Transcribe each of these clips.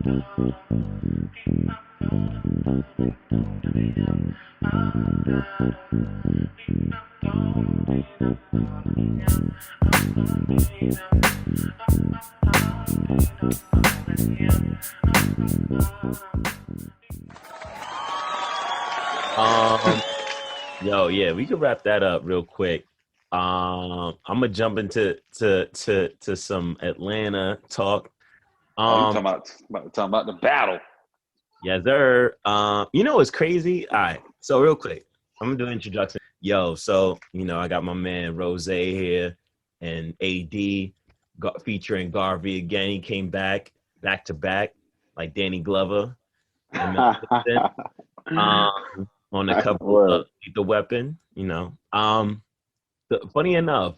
Yo, yeah, we could wrap that up real quick. I'm gonna jump into some Atlanta talk. You talking about the battle? Yes, sir. You know what's crazy? All right, so real quick, I'm gonna do an introduction. Yo, so I got my man Rose here and AD featuring Garvey again. He came back to back like Danny Glover and Mel Gibson, on the couple of the weapon. Funny enough,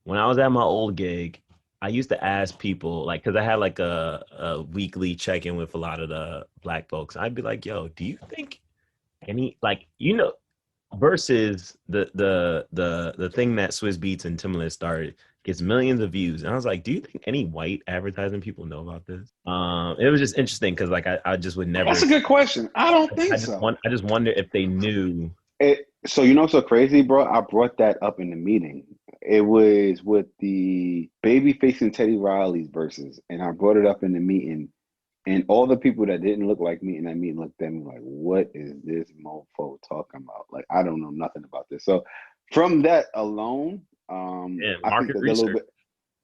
when I was at my old gig, I used to ask people, like, because I had like a weekly check-in with a lot of the black folks. I'd be like, yo, do you think any, like, Versus the thing that Swiss Beats and Timbaland started gets millions of views. And I was like, do you think any white advertising people know about this? It was just interesting because like I just would never. That's a good question. I don't think so. I just wonder if they knew. So so crazy, bro. I brought that up in the meeting. It was with the Babyface and Teddy Riley's verses, and I brought it up in the meeting. And all the people that didn't look like me in that meeting looked at me like, what is this mofo talking about? Like, I don't know nothing about this. So from that alone, I think that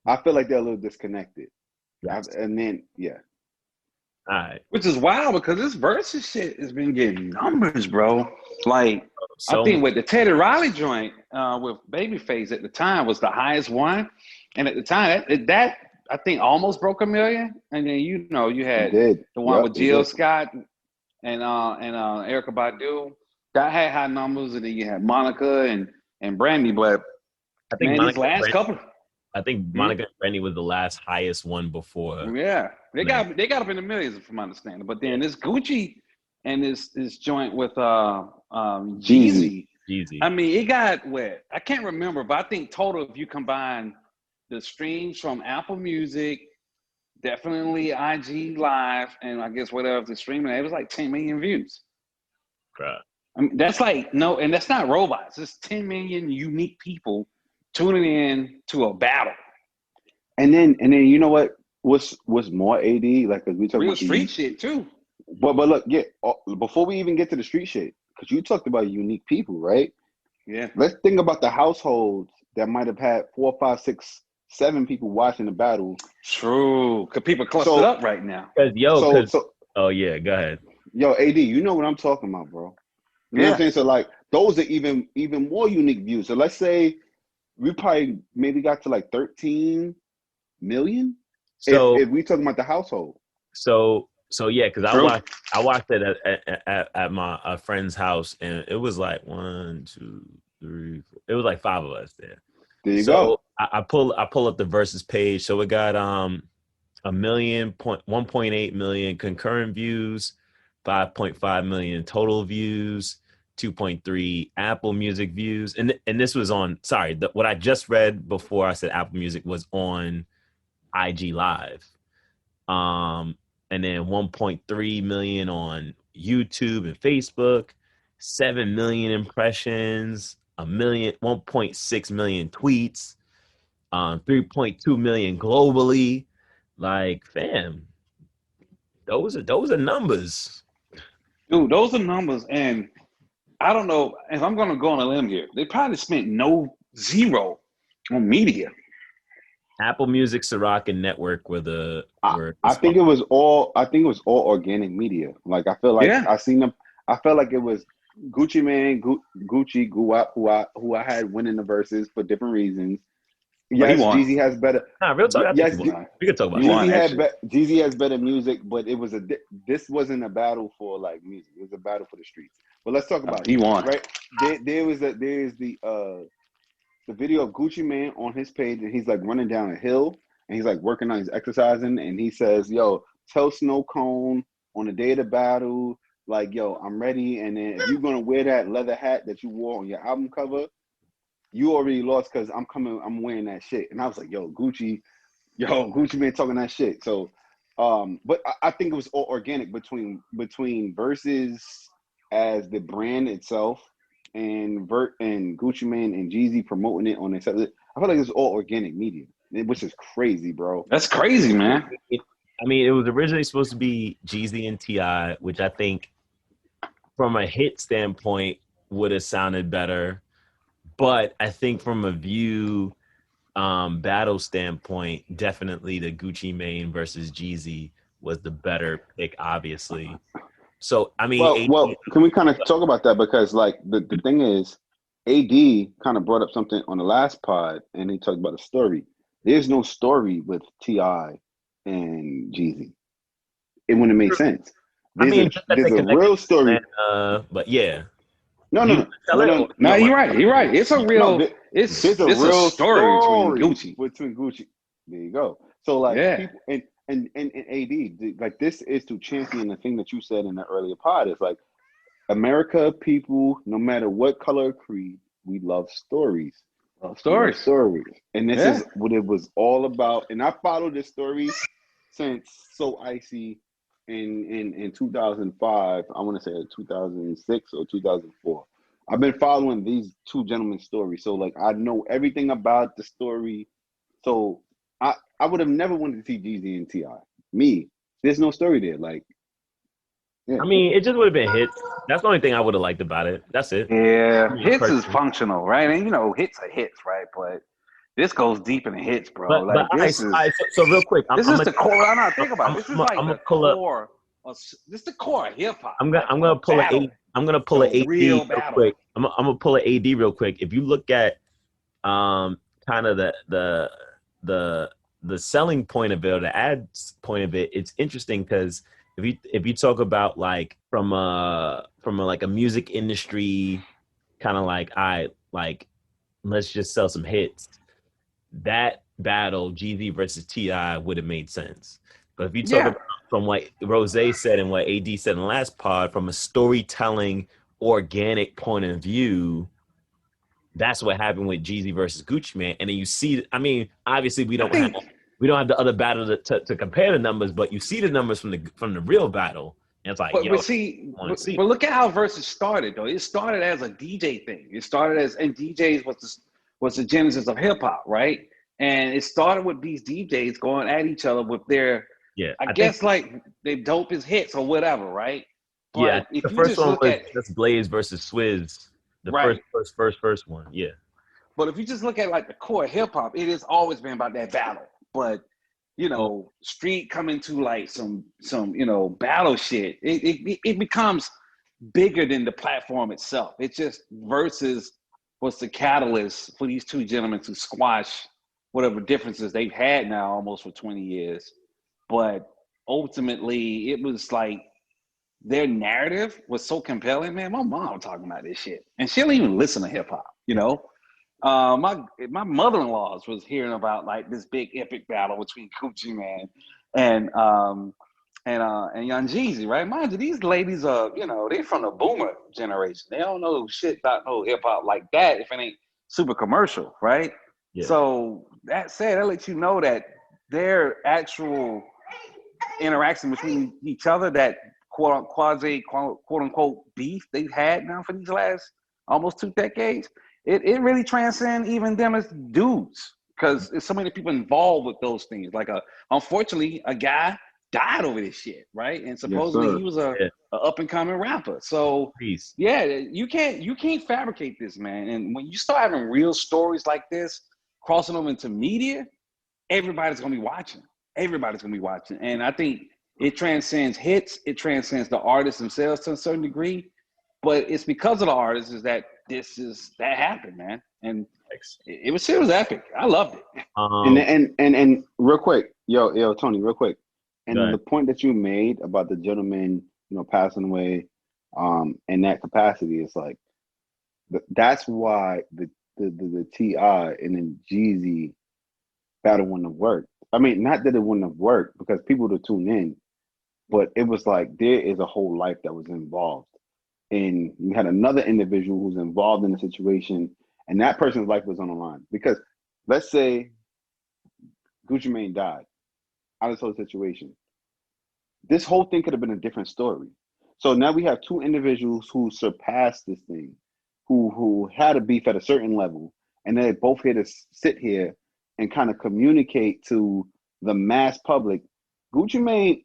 I feel like they're a little disconnected. Yes. And then, yeah. All right. Which is wild because this Verzuz shit has been getting numbers, bro. Like, I think with the Teddy Riley joint with Babyface at the time was the highest one. And at the time, that I think almost broke 1 million, and then you had the one with Jill Scott and Erykah Badu that had high numbers, and then you had Monica and Brandy. But I think Monica and Brandy was the last highest one before. Yeah, they got up in the millions, from my understanding. But then this Gucci and this joint with Jeezy. I mean, it got what? I can't remember, but I think total, if you combine the streams from Apple Music, definitely IG Live, and I guess whatever the streaming, it was like 10 million views. Crap. I mean, that's like and that's not robots. It's 10 million unique people tuning in to a battle. And then you know what? What's more AD? Like, cause we talk real about street shit too. But look, before we even get to the street shit, because you talked about unique people, right? Yeah. Let's think about the households that might have had 4, 5, 6, 7 people watching the battle. True, because people clustered up right now. Oh yeah, go ahead. Yo, AD, you know what I'm talking about, bro. You know what I'm saying? So like, those are even more unique views. So let's say we probably maybe got to like 13 million. So if we talking about the household. So yeah, because I watched it at my friend's house, and it was like 1, 2, 3, 4. It was like 5 of us there. There you go. I pull up the Verzuz page. So it got 1.8 million concurrent views, 5.5 million total views, 2.3 Apple Music views, and this was on. Sorry, what I just read before I said Apple Music was on IG Live, and then 1.3 million on YouTube and Facebook, 7 million impressions, 1.6 million tweets, 3.2 million globally. Like, fam, those are numbers. Dude, those are numbers, and I don't know if I'm going to go on a limb here. They probably spent zero on media. Apple Music, Ciroc, and Network were the. I think it was all organic media. Like, I feel like I seen them. I felt like it was Gucci Mane, Gucci, who I had winning the verses for different reasons. Yes, Jeezy has better. Nah, real talk. Yes, we could talk about Jeezy has better music, but it was this wasn't a battle for like music. It was a battle for the streets. But let's talk about it. He won. Right? There's the video of Gucci Mane on his page, and he's like running down a hill, and he's like working on his exercising, and he says, "Yo, tell Snow Cone on the day of the battle, like, yo, I'm ready. And then if you're gonna wear that leather hat that you wore on your album cover, you already lost because I'm wearing that shit." And I was like, Gucci Mane talking that shit. So But I think it was all organic between Verzuz as the brand itself and Gucci Mane and Jeezy promoting it on their side. I feel like it's all organic media, which is crazy, bro. That's crazy, man. I mean, it was originally supposed to be Jeezy and T.I., which I think from a hit standpoint would have sounded better. But I think from a view battle standpoint, definitely the Gucci Mane versus Jeezy was the better pick, obviously. So, I mean, well, can we kind of talk about that? Because, like, the thing is, AD kind of brought up something on the last pod, and he talked about the story. There's no story with T.I. and Jeezy. It wouldn't make sense. There's a real story. But yeah. No, you're right. You're right. It's a real. There's a real story between Gucci. There you go. So like, people and AD, like, this is to champion the thing that you said in the earlier pod. It's like, America, people, no matter what color or creed, we love stories. Stories. And this is what it was all about. And I followed this story since So Icy in 2005. I want to say 2006 or 2004. I've been following these two gentlemen's stories. So, like, I know everything about the story. So I would have never wanted to see Jeezy and T.I. Me, there's no story there. Like, yeah. I mean, it just would have been hits. That's the only thing I would have liked about it. That's it. Yeah, hits is functional, right? And hits are hits, right? But this goes deep in the hits, bro. So real quick, this is the core. I'm not thinking about it. This is like the core. This is the core of hip hop. I'm gonna pull an AD real quick. I'm gonna pull an AD real quick. If you look at kind of the selling point of it, or the ads point of it, it's interesting because if you talk about, like, from a music industry kind of like let's just sell some hits, that battle Jeezy versus T.I. would have made sense. But if you talk about from what Rose said and what AD said in the last pod, from a storytelling organic point of view, that's what happened with Jeezy versus Gucci Mane. And then you see, I mean, obviously we don't have the other battle to compare the numbers, but you see the numbers from the real battle. And it's like, but look at how Verzuz started, though. It started as a DJ thing. It started and DJs was the genesis of hip hop, right? And it started with these DJs going at each other with their, I guess like their dopest hits or whatever, right? But the first one was just Blaze versus Swizz. The first one, yeah. But if you just look at, like, the core hip hop, it has always been about that battle. But street coming to, like, some battle shit, it becomes bigger than the platform itself. It's just Verzuz was the catalyst for these two gentlemen to squash whatever differences they've had now almost for 20 years. But ultimately, it was like their narrative was so compelling, man. My mom was talking about this shit, and she don't even listen to hip hop. My mother-in-law was hearing about, like, this big epic battle between Gucci Mane and Young Jeezy, right? Mind you, these ladies are, they from the boomer generation. They don't know shit about no hip hop like that if it ain't super commercial, right? Yeah. So that said, that lets you know that their actual interaction between each other, that quote unquote beef they've had now for these last almost 2 decades, it really transcends even them as dudes, because there's so many people involved with those things. Like, unfortunately, a guy died over this shit, right? And supposedly he was a up and coming rapper. So you can't fabricate this, man. And when you start having real stories like this crossing over into media, everybody's gonna be watching. And I think it transcends hits. It transcends the artists themselves to a certain degree. But it's because of the artists is that that happened, man. And it was epic. I loved it. And real quick, yo, Tony, real quick. And the point that you made about the gentleman, passing away, in that capacity, is like, that's why the T.I. and then Jeezy battle wouldn't have worked. I mean, not that it wouldn't have worked, because people would tune in, but it was like there is a whole life that was involved. And you had another individual who's involved in the situation, and that person's life was on the line. Because let's say Gucci Mane died out of this whole situation. this whole thing could have been a different story. So now we have two individuals who surpassed this thing, who had a beef at a certain level, and they're both here to sit here and kind of communicate to the mass public. Gucci Mane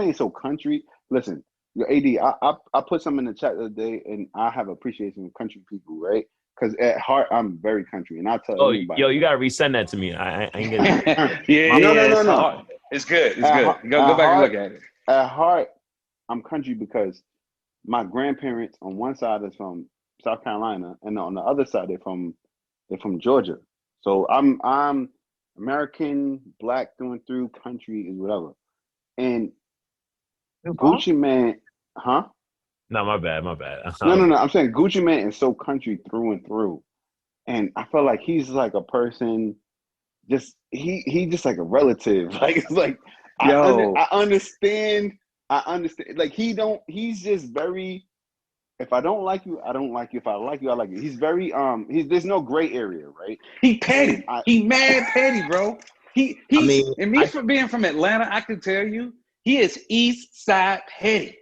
is so country. Listen, your AD, I put something in the chat the other day, and I have appreciation of country people, right? Because at heart, I'm very country, and I'll tell anybody. Yo, you gotta resend that to me. I ain't getting it. No. It's good. It's good. Go back and look at it. At heart, I'm country because my grandparents on one side is from South Carolina, and on the other side they're from Georgia. So I'm American, black through and through, country is whatever. And Gucci Mane, huh? No, my bad. No. I'm saying Gucci Mane is so country through and through, and I feel like he's like a person. Just he just like a relative. Like it's like I understand. Like he's just very. If I don't like you, I don't like you. If I like you, I like you. He's very there's no gray area, right? He petty. He mad petty, bro. For being from Atlanta, I can tell you, he is East Side petty.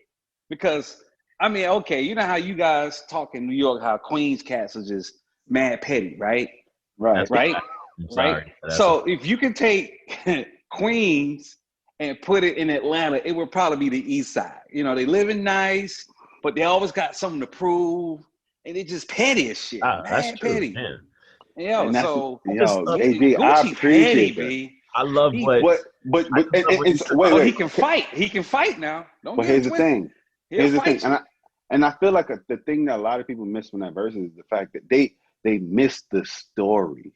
Because okay, you know how you guys talk in New York, how Queens cats are just mad petty, right? Right. Right. So if you can take Queens and put it in Atlanta, it would probably be the East Side. You know, they living nice, but they always got something to prove, and they just petty as shit. That's true, petty. Man. Gucci I appreciate petty, I love he can fight. He can fight now. But here's the thing. And I feel like the thing that a lot of people miss from that verse is the fact that they missed the story.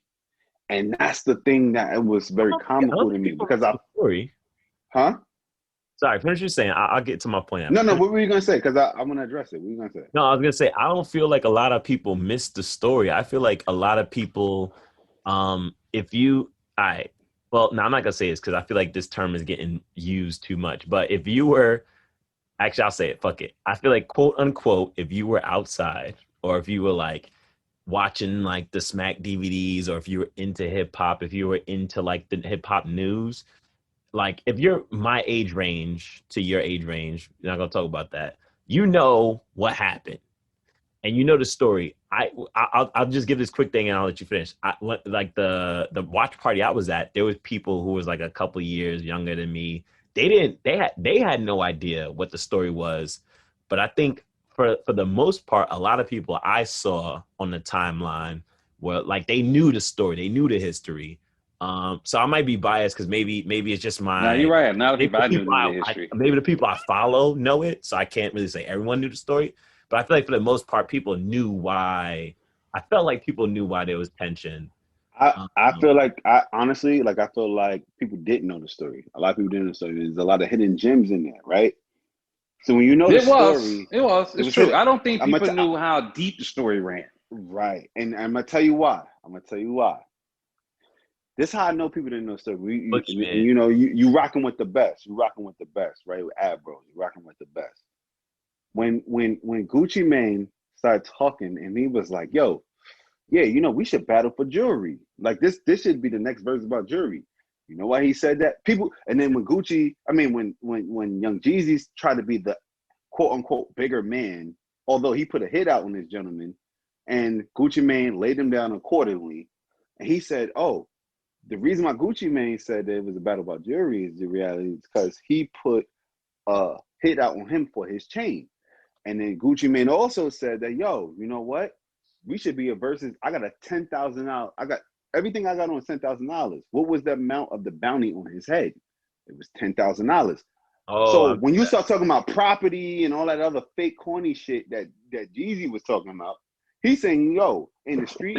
And that's the thing that it was very comical to me because story. Huh? Sorry, finish what saying. I'll get to my point. No, what were you gonna say? Because I'm gonna address it. What were you gonna say? No, I was gonna say I don't feel like a lot of people miss the story. I feel like a lot of people, I'm not gonna say this because I feel like this term is getting used too much. But if you were, actually, I'll say it. Fuck it. I feel like quote unquote, if you were outside or if you were like watching like the Smack DVDs, or if you were into hip hop, if you were into like the hip hop news, like if you're my age range to your age range, you're not gonna talk about that. You know what happened, and you know the story. I'll just give this quick thing and I'll let you finish. Like the watch party I was at, there was people who was like a couple years younger than me. They had no idea what the story was, but I think for the most part, a lot of people I saw on the timeline were like they knew the story, they knew the history. So I might be biased because maybe it's just my. No, you're right. Now maybe the people I follow know it, so I can't really say everyone knew the story. But I feel like for the most part, people knew why. I felt like people knew why there was tension. I feel like I feel like people didn't know the story. A lot of people didn't know the story. There's a lot of hidden gems in there, right? So when you know the story, it's true. I don't think people knew how deep the story ran. Right, and I'm gonna tell you why. This is how I know people didn't know the story. You rocking with the best. You rocking with the best, right? With Ab Bros, you rocking with the best. When Gucci Mane started talking, and he was like, "Yo, yeah, we should battle for jewelry. Like this should be the next verse about jewelry." You know why he said that? People, and then when Young Jeezy tried to be the quote unquote bigger man, although he put a hit out on this gentleman, and Gucci Mane laid him down accordingly, and he said, "Oh, the reason why Gucci Mane said that it was a battle about jewelry is the reality is because he put a hit out on him for his chain." And then Gucci Mane also said that, "Yo, you know what? We should be a versus. I got a $10,000. I got everything I got on $10,000. What was the amount of the bounty on his head? It was $10,000. So when you start talking about property and all that other fake corny shit that Jeezy was talking about, he's saying, yo, in the street,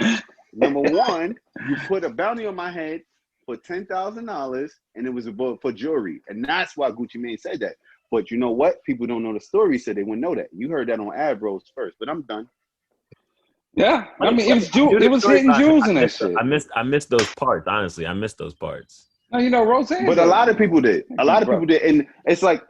number one, you put a bounty on my head for $10,000, and it was for jewelry, and that's why Gucci Mane said that. But you know what? People don't know the story, so they wouldn't know that. You heard that on Ab Bros first, but I'm done. Yeah, I mean, it was hitting jewels in that shit. I missed those parts. Honestly, I missed those parts. No, Roseanne. But a lot of people did. People did, and it's like,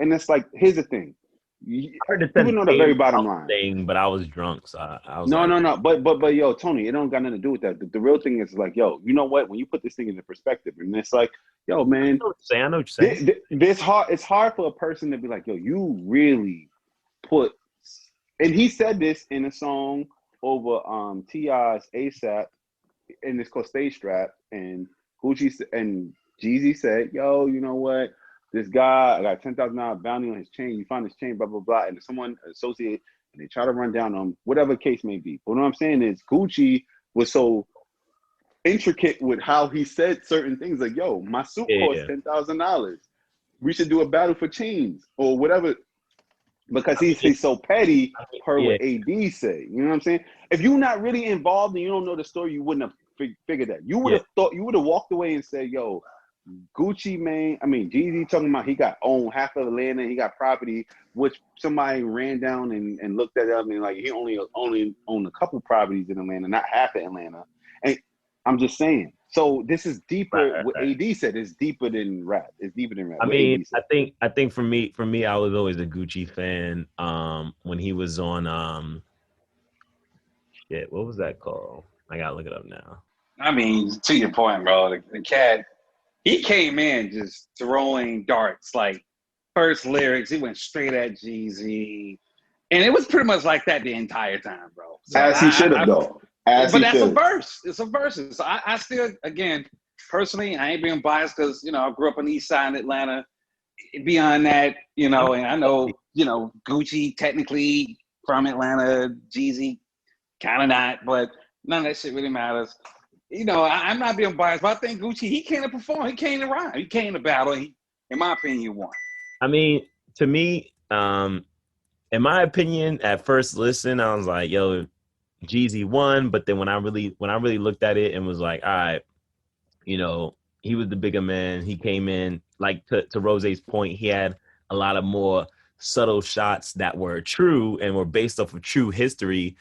here's the thing: People know the very bottom line. Thing, but I was drunk, so I was no, like, no. But yo, Tony, it don't got nothing to do with that. The real thing is like, yo, you know what? When you put this thing into perspective, and it's like, yo, man, I know what you're saying. It's hard for a person to be like, yo, you really put. And he said this in a song over T.I.'s ASAP, and it's called Stay Strapped. And Gucci and Jeezy said, yo, you know what? This guy, I got $10,000 bounty on his chain. You find his chain, blah, blah, blah. And if someone associated, and they try to run down on him, whatever case may be. But what I'm saying is Gucci was so intricate with how he said certain things. Like, yo, my suit costs $10,000. We should do a battle for chains or whatever. Because he's so petty per what AD say. You know what I'm saying? If you're not really involved and you don't know the story, you wouldn't have figured that. You would have thought, you would have walked away and said, yo, Gucci, man, I mean, Jeezy talking about he got owned half of Atlanta, he got property, which somebody ran down and looked at it up and like he only owned a couple properties in Atlanta, not half of Atlanta. And I'm just saying. So this is deeper. What AD said is deeper than rap. It's deeper than rap. I mean, I think for me, I was always a Gucci fan. When he was on what was that called? I gotta look it up now. I mean, to your point, bro, the cat, he came in just throwing darts. Like first lyrics, he went straight at Jeezy, and it was pretty much like that the entire time, bro. So as he should have, though. But that's a verse. It's a verse. So I still, again, personally, I ain't being biased because, you know, I grew up on the east side in Atlanta. Beyond that, you know, and I know, you know, Gucci technically from Atlanta, Jeezy kind of not, but none of that shit really matters. You know, I'm not being biased, but I think Gucci, he came to perform. He came to rhyme. He came to battle. In my opinion, he won. I mean, to me, in my opinion, at first listen, I was like, yo, Jeezy won, but then when I really looked at it and was like, all right, you know, he was the bigger man. He came in, like to Rose's point, he had a lot of more subtle shots that were true and were based off of true history.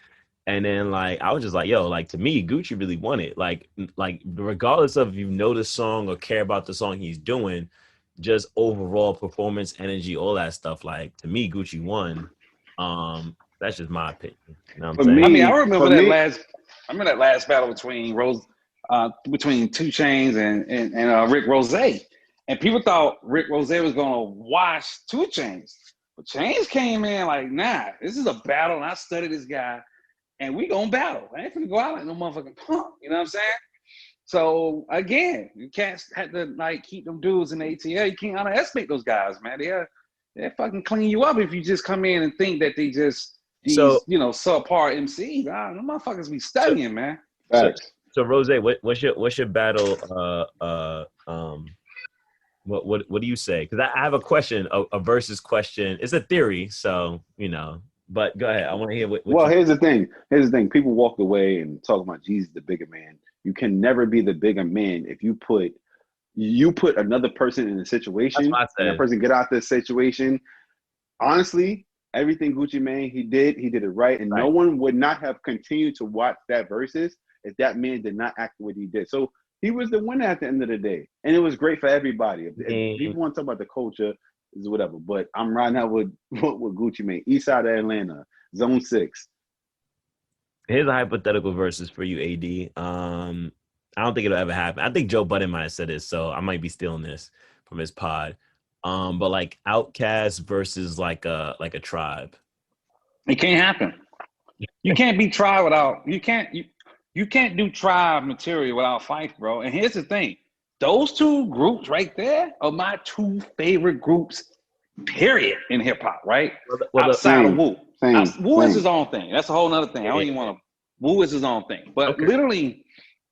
And then like I was just like, yo, like to me, Gucci really won it. Like regardless of if you know the song or care about the song he's doing, just overall performance, energy, all that stuff. Like to me, Gucci won. That's just my opinion. You know what I'm saying? I mean, I remember that last battle between between 2 Chainz and Rick Ross. And people thought Rick Ross was gonna wash 2 Chainz. But Chainz came in like, nah, this is a battle, and I studied this guy, and we gonna battle. I ain't gonna go out like no motherfucking punk. You know what I'm saying? So again, you can't have to like keep them dudes in the ATL. You can't underestimate those guys, man. They're fucking clean you up if you just come in and think that they just these, you know, subpar MCs. The motherfuckers be studying, man. So Rose, what's your battle? What do you say? Because I have a question, a versus question. It's a theory, so you know. But go ahead. I want to hear what. Well, here's the thing. People walked away and talk about Jesus, the bigger man. You can never be the bigger man if you put another person in a situation and that person get out the situation. Honestly, everything Gucci Mane he did it right, and no one would not have continued to watch that versus if that man did not act what he did. So he was the winner at the end of the day, and it was great for everybody. If people want to talk about the culture, is whatever. But I'm riding out with Gucci Mane, east side of Atlanta, Zone 6. Here's a hypothetical versus for you, AD. I don't think it'll ever happen. I think Joe Budden might have said this, so I might be stealing this from his pod. But like Outkast versus like a Tribe. It can't happen. You can't be Tribe without you can't do Tribe material without Fife, bro. And here's the thing. Those 2 groups right there are my 2 favorite groups, period, in hip hop, right? Outside of Wu. Wu is his own thing. That's a whole other thing. I don't even want to. Wu is his own thing. But literally,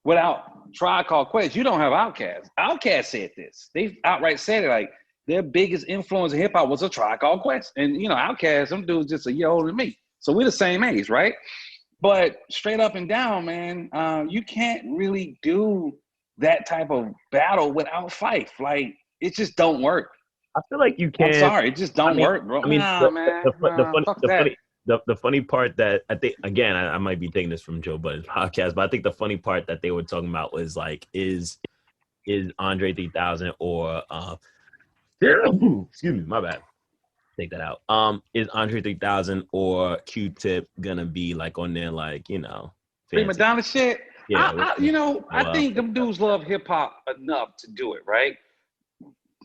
without Tribe Called Quest, you don't have Outkast. Outkast said this. They outright said it, like their biggest influence in hip hop was a Tribe Called Quest. And you know, Outkast, them dudes just a year older than me. So we're the same age, right? But straight up and down, man, you can't really do that type of battle without Fife. Like, it just don't work. I feel like you can. I'm sorry, it just don't work, bro. I mean, the funny part that I think, again, I might be taking this from Joe Budden's podcast, but I think the funny part that they were talking about was like, is Andre 3000 or excuse me, my bad. take that out. Is Andre 3000 or Q-Tip gonna be like on there, like, you know, Prima fancy? Donna shit. Yeah. I think them dudes love hip hop enough to do it, right?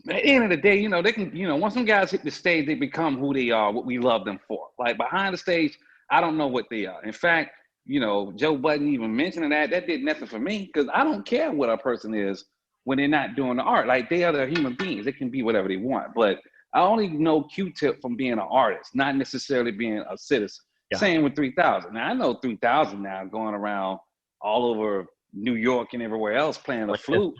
At the end of the day, you know, they can, you know, once some guys hit the stage, they become who they are, what we love them for. Like behind the stage, I don't know what they are. In fact, you know, Joe Budden even mentioning that did nothing for me because I don't care what a person is when they're not doing the art. Like they are the human beings. They can be whatever they want. But I only know Q-Tip from being an artist, not necessarily being a citizen. Yeah. Same with 3000. Now I know 3000 now going around all over New York and everywhere else playing a flute.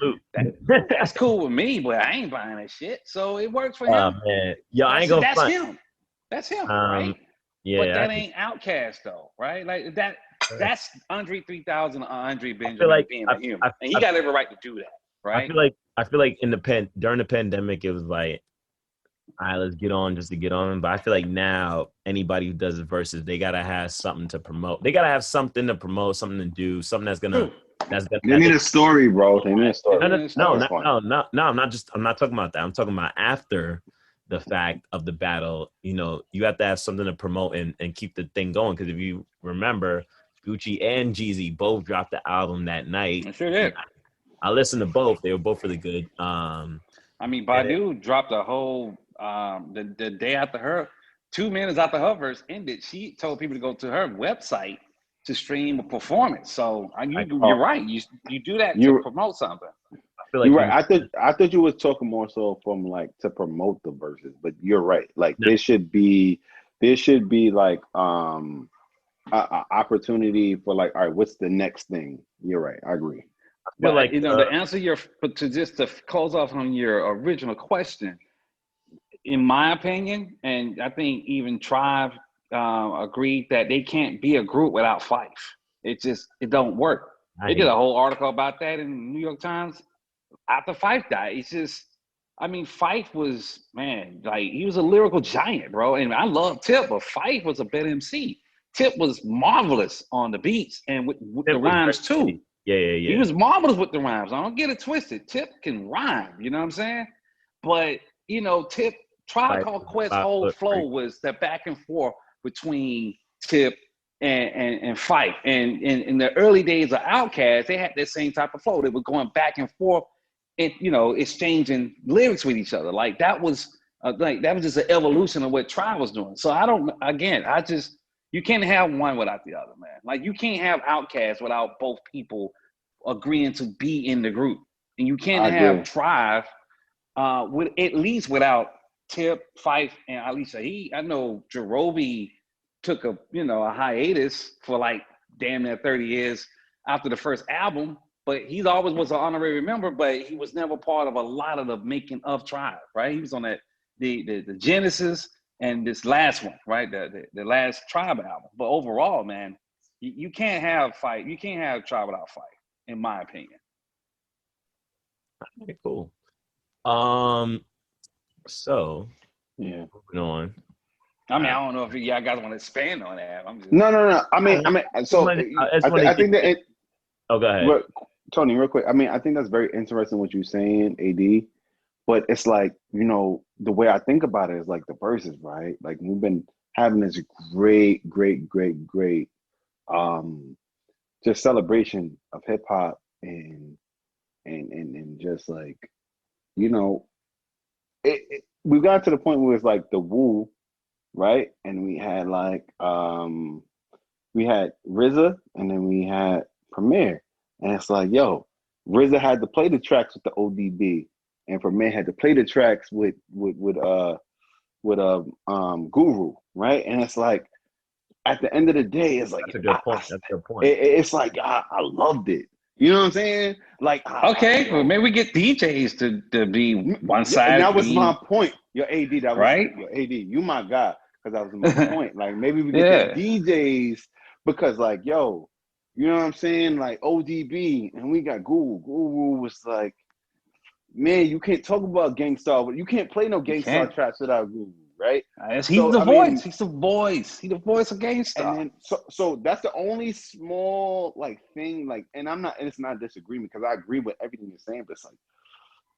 That's cool with me, but I ain't buying that shit. So it works for him. Oh man, yo, I ain't gonna That's front. him. That's him, right? Yeah, but that ain't Outkast though, right? Like that's Andre 3000 or Andre Benjamin like, being a human, and he got every right to do that, right? I feel like during the pandemic, it was like, all right, let's get on just to get on. But I feel like now anybody who does Verzuz, they gotta have something to promote. They gotta have something to promote, something to do, something that's gonna. They need a story, bro. They need a story. No. I'm not talking about that. I'm talking about after the fact of the battle. You know, you have to have something to promote and keep the thing going. Because if you remember, Gucci and Jeezy both dropped the album that night. I sure did. I listened to both. They were both really good. I mean, Badu dropped a whole the day after her, 2 minutes after her verse ended, she told people to go to her website to stream a performance. So you're right. You do that to promote something. I feel like you're right. I thought you was talking more so from like to promote the verses, but you're right. Like there should be like a opportunity for like, all right, what's the next thing? You're right. I agree. But like, you know, to answer to close off on your original question, in my opinion, and I think even Tribe agreed that they can't be a group without Fife. It don't work. They did a whole article about that in the New York Times after Fife died. It's just, I mean, Fife was, man, like he was a lyrical giant, bro. And I love Tip, but Fife was a better MC. Tip was marvelous on the beats and with the rhymes too. Yeah. He was marvelous with the rhymes. I don't get it twisted. Tip can rhyme, you know what I'm saying? But, you know, Tribe Called Quest's whole flow was that back and forth between Tip and Fife. And in the early days of Outkast, they had that same type of flow. They were going back and forth and, you know, exchanging lyrics with each other. Like that was just an evolution of what Tribe was doing. So you can't have one without the other, man. Like you can't have Outkast without both people agreeing to be in the group. And you can't have Tribe with at least without Tip, Fife, and Alicia. I know Jerobi took a hiatus for like damn near 30 years after the first album, but he always was an honorary member, but he was never part of a lot of the making of Tribe, right? He was on that the Genesis and this last one, right? The last Tribe album. But overall, man, you can't have Fife. You can't have Tribe without Fife, in my opinion. Okay, cool. So moving on. I mean, I don't know if y'all guys want to expand on that. No. I mean, so I think that go ahead. Tony, real quick. I mean, I think that's very interesting what you're saying, AD. But it's like, you know, the way I think about it is like the verses, right? Like we've been having this great just celebration of hip hop and just like, you know, we got to the point where it's like the Woo, right? And we had like we had RZA and then we had Premier. And it's like, yo, RZA had to play the tracks with the ODB. And Premier had to play the tracks with Guru, right? And it's like at the end of the day, it's like that's a good point. That's a good point. It's like I loved it. You know what I'm saying? Like well, maybe we get DJs to be one side. And that was my point. Your AD, that was right. Your AD, you my guy, because that was my point. Like maybe we get the DJs because like yo, you know what I'm saying? Like ODB, and we got Guru. Guru was like, man, you can't talk about Gangstar, but you can't play no Gangstar tracks without Guru, right? He's the voice. He's the voice. He's the voice of Gangstar. And then, so that's the only small like thing, like, and it's not disagreement because I agree with everything you're saying, but it's like,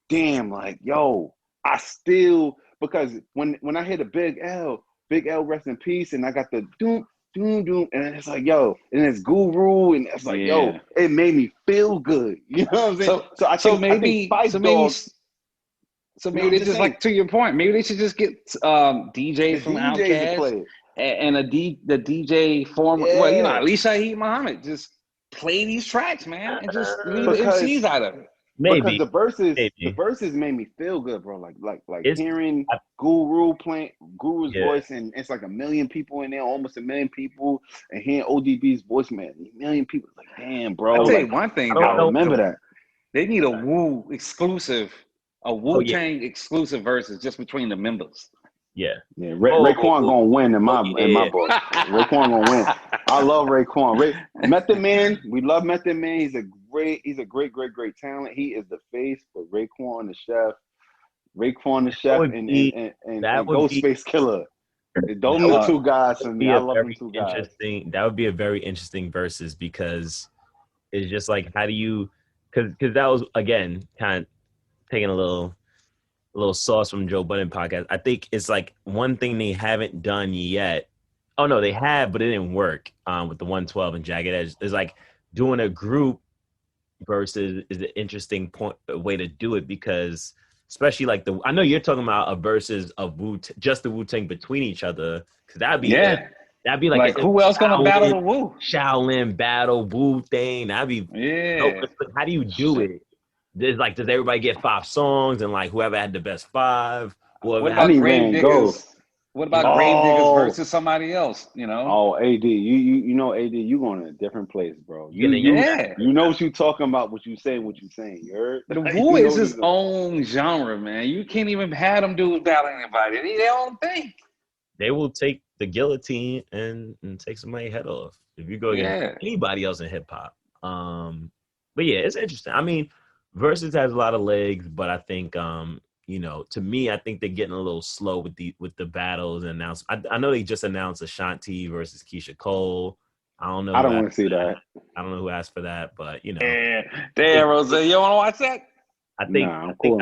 damn, like, yo, I still because when I hear the Big L rest in peace, and I got the doom doom doom, and it's like yo, and it's Guru, and it's like yo, it made me feel good. You know what I'm saying? So maybe they just like, to your point, maybe they should just get DJs from Outkast and the DJ former. Well, you know, at least Shaheed Muhammad just play these tracks, man, and just leave the MCs out of it. Because the verses made me feel good, bro. Like hearing Guru's voice, and it's like 1 million people in there, almost 1 million people, and hearing ODB's voice, man, 1 million people. Like, damn, bro. I'll tell you one thing, I remember that. They need a Wu exclusive, a Wu-Tang exclusive verses just between the members. Yeah. Raekwon gonna win in my book. Raekwon gonna win. I love Raekwon. Method Man, we love Method Man. He's a great talent. He is the face, but Raekwon the chef, and Ghostface Killer. Those are the two guys for me. I love them two guys. That would be a very interesting versus, because it's just like, how do you? Because that was, again, kind of taking a little sauce from Joe Budden podcast. I think it's like one thing they haven't done yet. Oh no, they have, but it didn't work with the 112 and Jagged Edge. It's like doing a group versus is an interesting way to do it, because especially like I know you're talking about a versus of just the Wu-Tang between each other, because that'd be like who else gonna battle the Wu? Shaolin battle Wu-Tang. That'd be how do you do it? There's like, does everybody get 5 songs, and like whoever had the best 5? What about Gravediggers? What about Gravediggers versus somebody else? You know? Oh, AD, you know, AD, you going to a different place, bro. You know what you talking about, what you saying. You heard? The Wu is his own genre, man. You can't even have them dudes battling anybody. They their own thing. They will take the guillotine and take somebody's head off if you go against anybody else in hip hop. But yeah, it's interesting. I mean, Verzuz has a lot of legs, but I think you know, to me, I think they're getting a little slow with the battles and announcements. I know they just announced Ashanti versus Keisha Cole. I don't know. I don't want to see that. I don't know who asked for that, but you know. Damn, Rose, you want to watch that? I think cool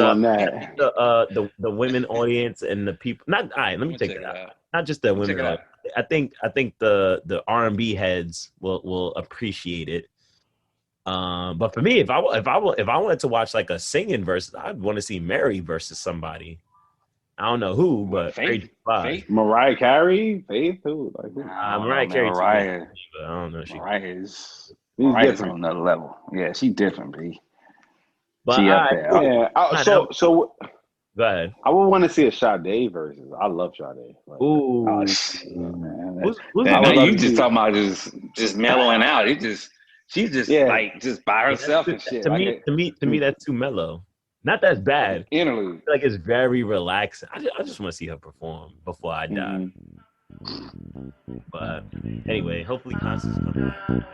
on that. The women audience and the people. Not all right. Let me take it out. Not just the women. I think the R&B heads will appreciate it. But for me, if I wanted to watch like a singing versus, I'd want to see Mary versus somebody. I don't know who, but Faith? Mariah Carey, Faith, who? Like who? Mariah Carey. Mariah. I don't know. Mariah's on another level. Yeah, she different, B. But she up there. Yeah. So go ahead. I would want to see a Sade versus. I love Sade. Like, ooh, man. Now you just talking about just mellowing out. She's just like just by herself and shit. To me, that's too mellow. Not that's bad. Interlude. Like it's very relaxing. I just want to see her perform before I die. But anyway, hopefully concerts come out.